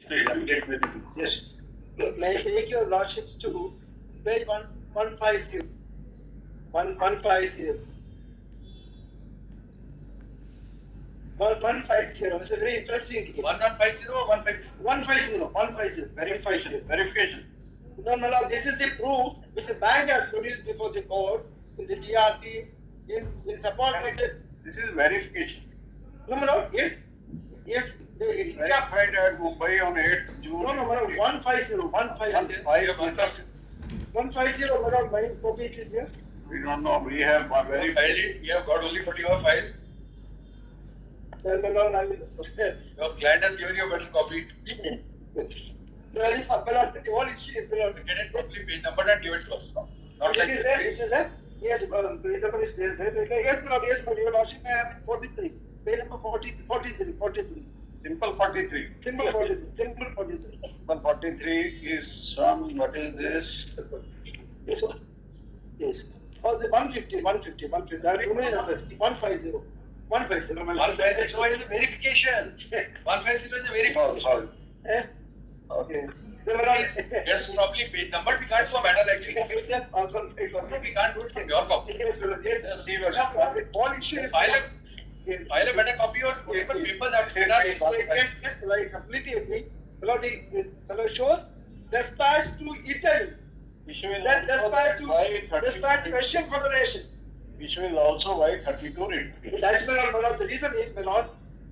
Yes. May I take your lordships to page 150. 150. 150. It's a very interesting. 1150 or 150? 150. 150. Verification. No. This is the proof which the bank has produced before the court in the GRT in support of the. This is verification. No. Yes. Verified at Mumbai on 8th June. No. 150. 150. 150. Madam, my copy is here. We don't know. We have verified. We have got only for your file. Then I will. Your client has given you a better copy. All issue is below. Get it properly, page number and give it to us. Not like It is this. there? Yes, page number is there. Yes, your lordship, I have 43. Page number 43. Simple 43. Simple 43. Simple 43 is some, what is this? Yes, sir. Yes. Oh, the 150. There are too many numbers. 150. 150. 150 is a verification. 150 is a verification. Sorry. Okay. Yes, probably page number. We can't go matter like this. Yes, awesome. We can't do it from your copy. Yes, See, Lordship. all issue is. File a better copy or whatever papers have said. Yes, I completely agree. Because the fellow shows dispatch to Italy. Issue is Then dispatch why question for the nation. Issue is also why 32 read. That's my lord. The reason is, my lord,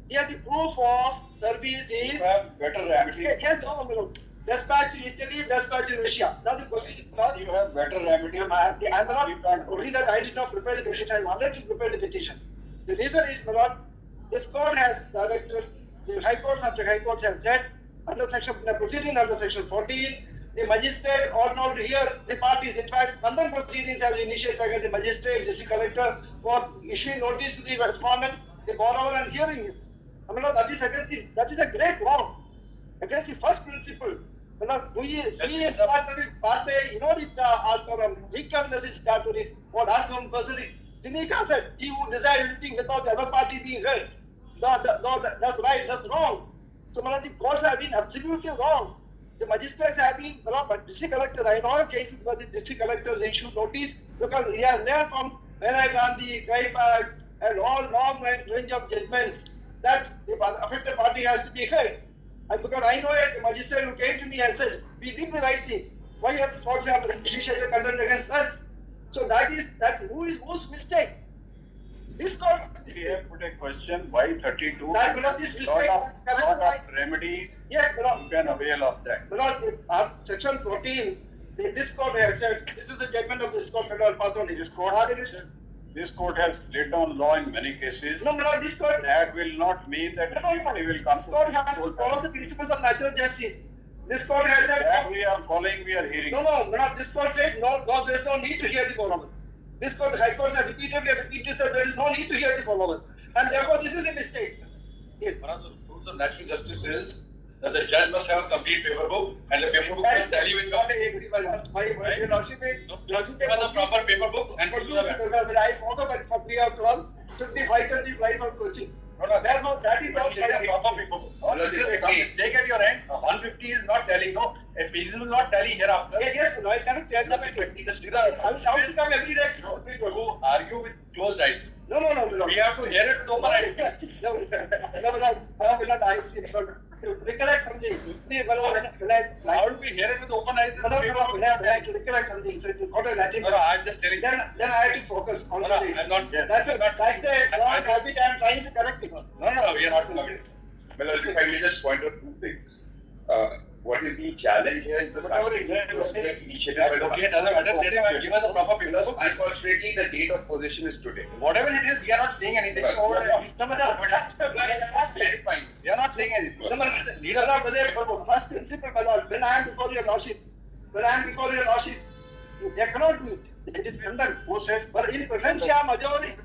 here the proof of service You is. have better remedy. Yes, no, my lord. Dispatch to Italy, dispatch to Russia. Now the question is not. You have better remedy. I'm not only that I did not prepare the petition, I wanted to prepare the petition. The reason is, my lord, this court has directed, the high courts after high courts have said, under proceeding under section 14, the magistrate ought not to hear the parties. In fact, London proceedings has initiated against the magistrate, district collector, for issuing notice to the respondent, the borrower, and hearing him. I mean, that is a great wrong against the first principle. We as party, you know, the outcome, weakness is statutory, what outcome personally. Sinica said, he who decide anything without the other party being heard. No, that's right, that's wrong. So, the courts have been absolutely wrong. The magistrates have been, but district collectors, I know cases where the district collectors issued notice because he has learned from Nehru Gandhi, Gaipa, and all long range of judgments that the affected party has to be heard. And because I know a magistrate who came to me and said, we did the right thing. Why have the courts have initiated contempt against us? So whose mistake? This court. We have put a question why 32. That this mistake. Lot of remedies. Yes, you can avail of that. Section 14, this court has said, this is the judgment of this court, federal pass on This court has laid down law in many cases. No, this court. That will not mean that everybody will come. This court has to follow the principles of natural justice. This court has said. That we are following, we are hearing. No, this court says, no, there is no need to hear the borrower. This court, high courts have repeatedly said there is no need to hear the borrower. And therefore, this is a mistake. Yes. One of the rules of natural justice is that the judge must have a complete paper book and the paper book must tally with My lordship is. the proper paper book and put to the When I follow for 3 o'clock, took the vital flight for coaching. Therefore, that is all. Proper paper book. Mistake at your end. 150 is not telling. No, a page will not tally hereafter. Yes, I cannot tell them. I will come every day. You argue with closed eyes. No. We have to hear it with open eyes. Recollect something. How do we hear it with open eyes? Recollect something. So you got a Latin. No, I'm just telling you. Then I have to focus on something. I'm not. That's a long habit. I'm trying to correct it. No, we are not committed. Well, if I may just point out two things. What is the challenge here is the initiative. Okay, doesn't matter. Let him give us a proper paper book. Unfortunately, the date of possession is today. Whatever it is, we are not saying anything. Right. We are not saying anything. First principle, my lord, when I am before your lordship, they cannot do it. It is condemned. Who says? But in presentia majoris,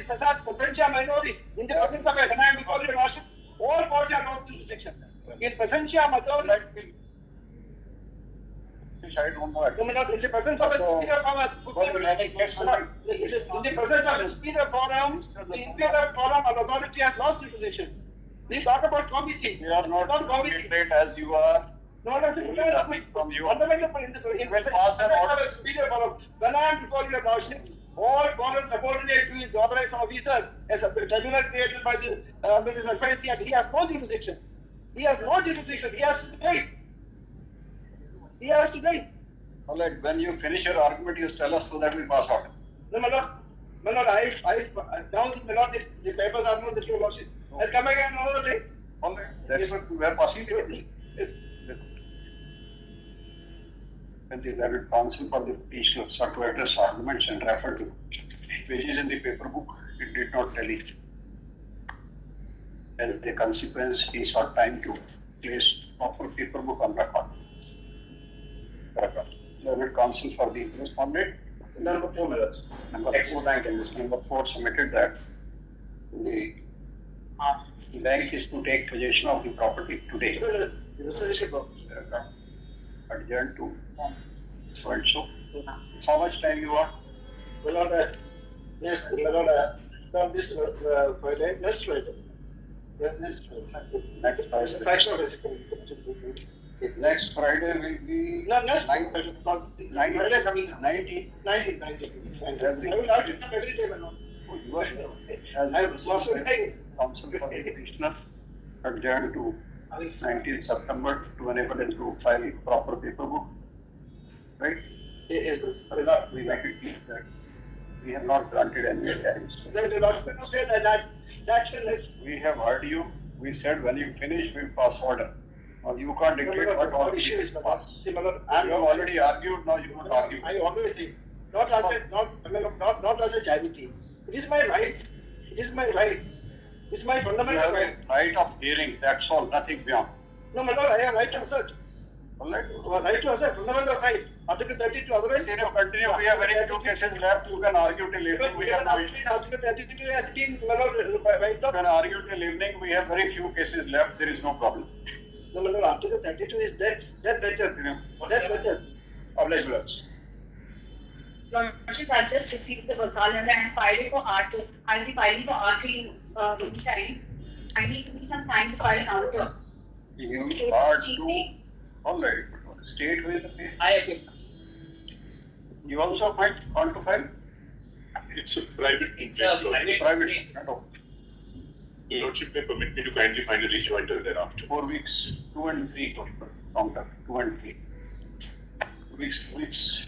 sasat potentia minoris, in the presence of when I am before your lordship, all courts are not to section. In presentia majoris, I don't know. in the presence of a superior power, in the presence of a superior forum, the inferior forum of authority has lost the position. We talk about committee. We are not committee. literate as you are. No, no, sir. We need nothing from you. Fundamental Will pass an order. superior forum. When I am before your lordship, all foreign subordinate to his authorized officer as a tribunal created by the Minister of Finance, and he has no jurisdiction. He has no jurisdiction. He has to pay. He has to pay. All right, when you finish your argument, you tell us so that we pass on. No, my lord. My lord, now, my lord, the papers are not with your lordship. I'll come again another day. All right, that is what we are passing to. Yes. When the learned counsel for the petitioner sought to address arguments and refer to pages in the paper book, it did not tally. As a consequence, he sought time to place proper paper book on record. Learned counsel for the respondent. Number 4 minutes. Number 4 submitted that the bank is to take possession of the property today. Adjourned to so and so. How much time you want? My lord, yes, my lord, now this Friday, next Friday. Yeah, next Friday. Next Friday. Fraction of a second. Next Friday will be No, next Nine- Friday coming. 19. 19. I will have to come every day, my lord. You are I have lost my time. counsel for the petitioner adjourned to 19th September to enable him to file proper paper book. Right? Yes, We make it clear that we have not granted any variance. the lordship said that is. We have heard you. We said when you finish, we'll pass order. Now you can't dictate what Our order issue you is, my pass. lord. See, my lord, You have already argued, now you won't argue. I always say, not as a charity. It is my right. It is my right. It's my You fundamental have right. a right of hearing, that's all, nothing beyond. No, my lord, I have right to assert. All right? So, right to assert, fundamental right. Article 32, otherwise. Continue, we have very few cases left, you can argue till evening, we have no issue. Article 32 has been, my lord, right You up. can argue till evening, we have very few cases left, there is no problem. No, my lord, Article 32 is dead. That better. That better. Obliged minutes. Lordship, I just received the Bakal letter and filed it for R2. I'll be filing for R3 time. I need to be some time to file an R2. You are to, all right, state with the state. I agree. You also might want to file It's a private It's complaint, a Lordship. private, no, Your Lordship may permit me to kindly find a rejoinder thereafter. 4 weeks, 2 and 3, long term, 2 and 3. Weeks.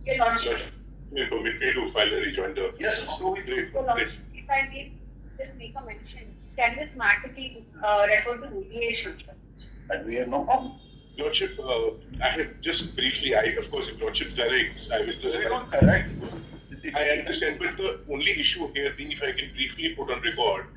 Your Lordship, Sir, may permit me to file a rejoinder. Yes, 2 weeks. Great, Your great. Lordship, if I may just make a mention, can this matter be referred to mediation? And we have no problem. Lordship, I have just briefly, of course, if Lordship directs, I We will. don't correct. I understand, but the only issue here being, if I can briefly put on record,